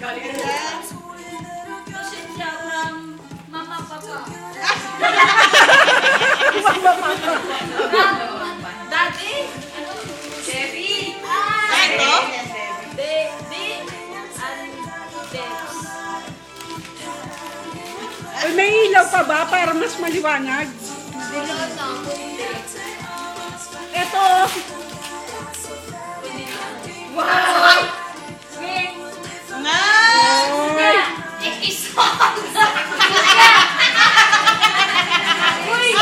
Kasi siya from Mama Papa. Daddy? Chevy? Ito? Baby? And Debs. Ay, may ilaw pa ba para mas maliwanag? Ito. Wow! Wait! Oy. Ikisok! Uy!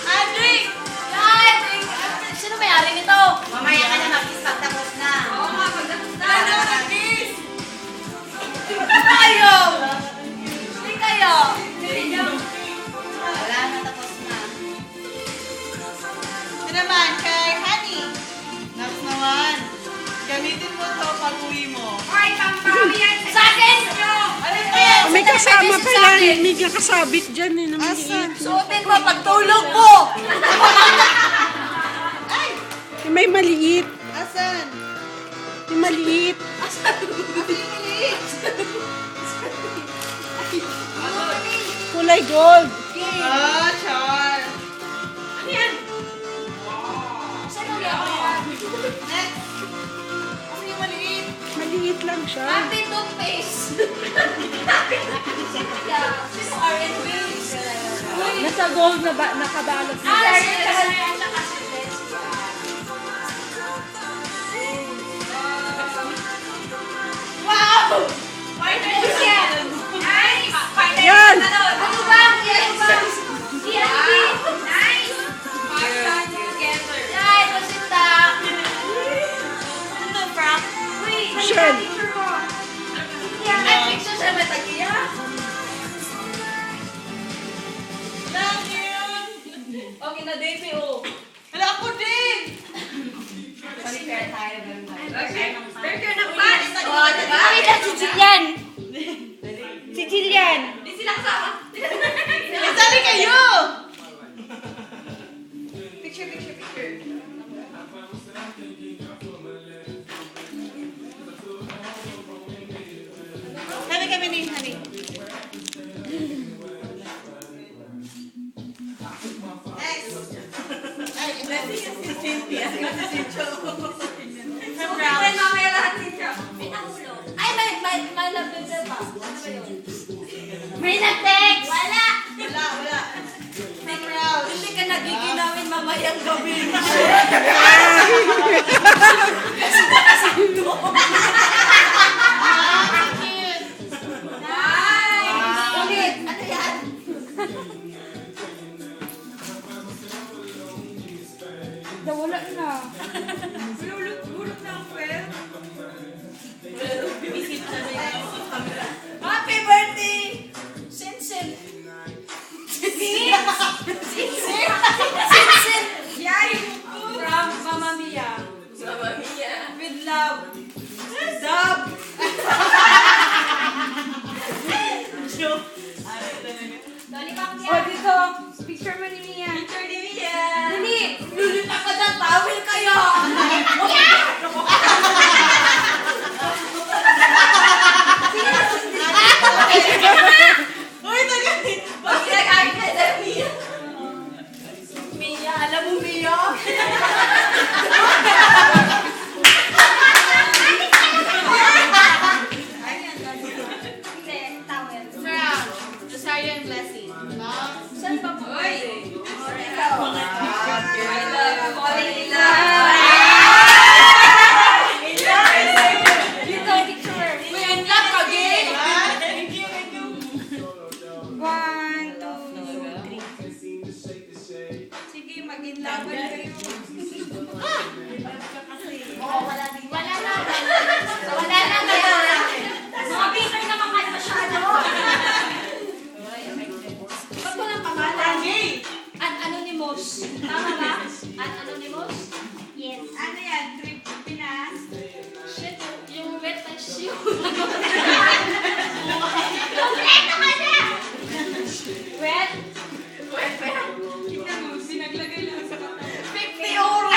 Andre! Yan! Sino may-ari nito? Mamaya ka na mag-stop, tapos na. Oo nga, pagdating na. Ano, nag-kiss? Hindi kayo! Hindi kayo! Wala na, tapos na. Ito naman, kay Honey. Next naman. Gamitin mo to pag uwi mo. Ay, pang-mami yan! Sa akin! Ano ba yan? Oh, may kasama pa yan. May nakasabit dyan eh. Asan? Suotin mo pagtulog mo! Ay! May maliit. Asan? May maliit. Kulay gold. Oh, Char. Ano yan? Saan yan? Next. Ano yung maliit? Maliit lang siya. Happy toothpaste! Yeah, sino R&B? Nasa gold na ba, nakabalot na. Wow! Final yan! Nice! Final Yan! Ano ba? Ano ba? DNB! Nice! Together. Yan, masita! Ano, Frank? Uy, Shell. picture mo. Yan, ay, picture siya matagiya. Lang yun. Okay na, DPO. Wala ako din. Burger ng pan! Oh, diba? Kami na si Jillian! Si Jillian! Di sila kasama. Isali kayo. Picture, picture, picture. Kami ni Honey. Next. Ay, blessing is si Cynthia. Si Joe. Ay, mamaya lahat si Jillian. Pinahulo. Ay, may lavender pa. Ano ba yun? May nag-text! Wala! Wala. Be proud. Hindi ka nagiging namin mamayang gabi. Nice! Ulit! Ano yan? Wala na. Hulog na ang pwede. Happy birthday! Sinsin! Sinsin! Yay! From Mama Mia. Mama Mia. With love. Dub! O, dito. Picture mo ni Mia. Picture ni Mia. Dali. Lulit ako dyan. Tawil kayo! Uy, tagay. Pag ginagalit ka dyan, Mia. Mia, alam mo Mia? Hindi, tawil. Brown. Rosario and Blessing. Saan pa po? Uy! Ikaw. I love falling in love. Dito, picture. May unlock again. Thank you, thank you. 1, 2, 3. Sige, mag-inlaban kayo. Wala na. Wala na. Mga bitter naman kayo masyado. Ba't walang pangalan? Anonymous. Tama ba? Anonymous? Yes. Ano yan? Trip Pinas? Shit, yung wet na shoe. Kompleto ka na! Wet? Wet ba yan? Tingnan mo, sinaglagay lang sa kata. 50 euro!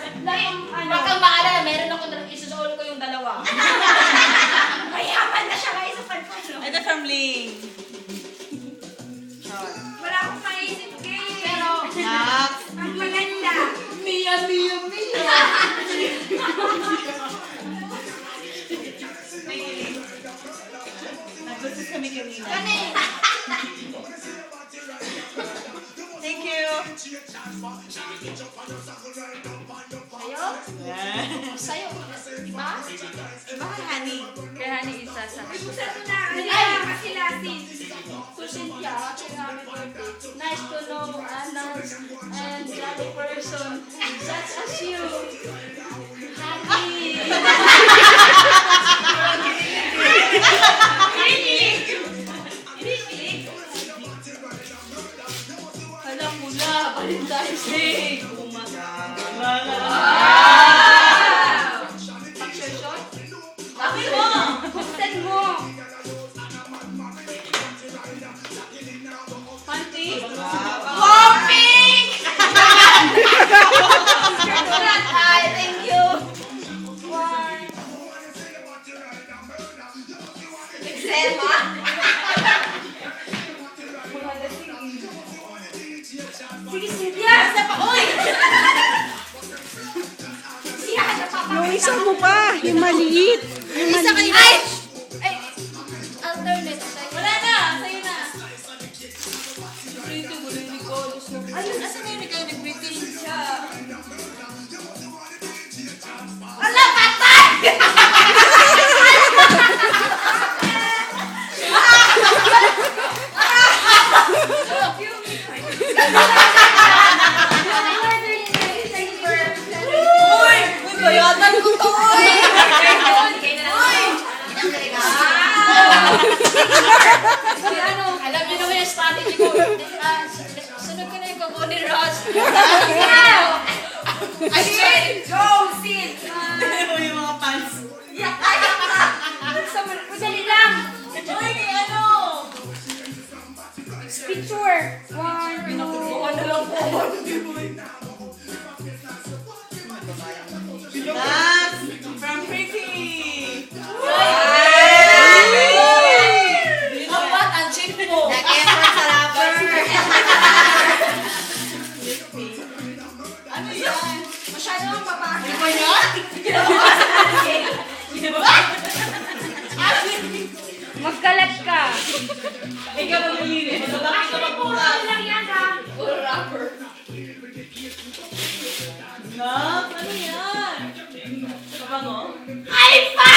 Huwag kang maalala, meron ako isusuot ko yung dalawa. Mayaman na siya ngayon sa pagpano. Ito from Ling. Wala akong maisip, Kay. Pero, Max. Ang maganda. Mia. Nag-gusto kami kanina. Kani. Thank you. Sa'yo? Sa'yo. Diba? Iba kay Honey. Kaya Honey, isa sa... Ibusan mo na. Ay, kasi lasin. To Cynthia, happy birthday. Nice to know a nice and jolly person such as you. Happy. Alam mo na, Valentine's Day. Pag-shot? Sabi mo! Buksan mo. Panty? Wow, pink! Ay, thank you. One. Selma? Sige, Cynthia. Isa pa, uy! Siya, napapakita. Yung isa mo pa, yung maliit. Isa kayo. Ay! Ay! Alternate. Wala na! Sa'yo na. Pretty, gulo ni ko. Ayun, nasa na yun ikaw nag-British siya? Ala, patay! Uy! Uy, bayatan ko to! Uy! Alam niyo naman yung strategy ko. Sunod ko na yung kuko ni Ross. Ayun. Go, Cyn. Uy, yung mga pants. Madali lang. Uy, ano? Picture. One, two. Ano lang po? Max! From Pretty! Ang bat, ang cheap mo. Nag-effort sa rapper! Ano yan? Masyado ang babae. Ano ba yan? Magkalat ka. Ikaw maglinis. Malaki ka magpura. Ano lang yan, ha? Puro rapper. Nak, ano yan? Kabango? Ay, pa!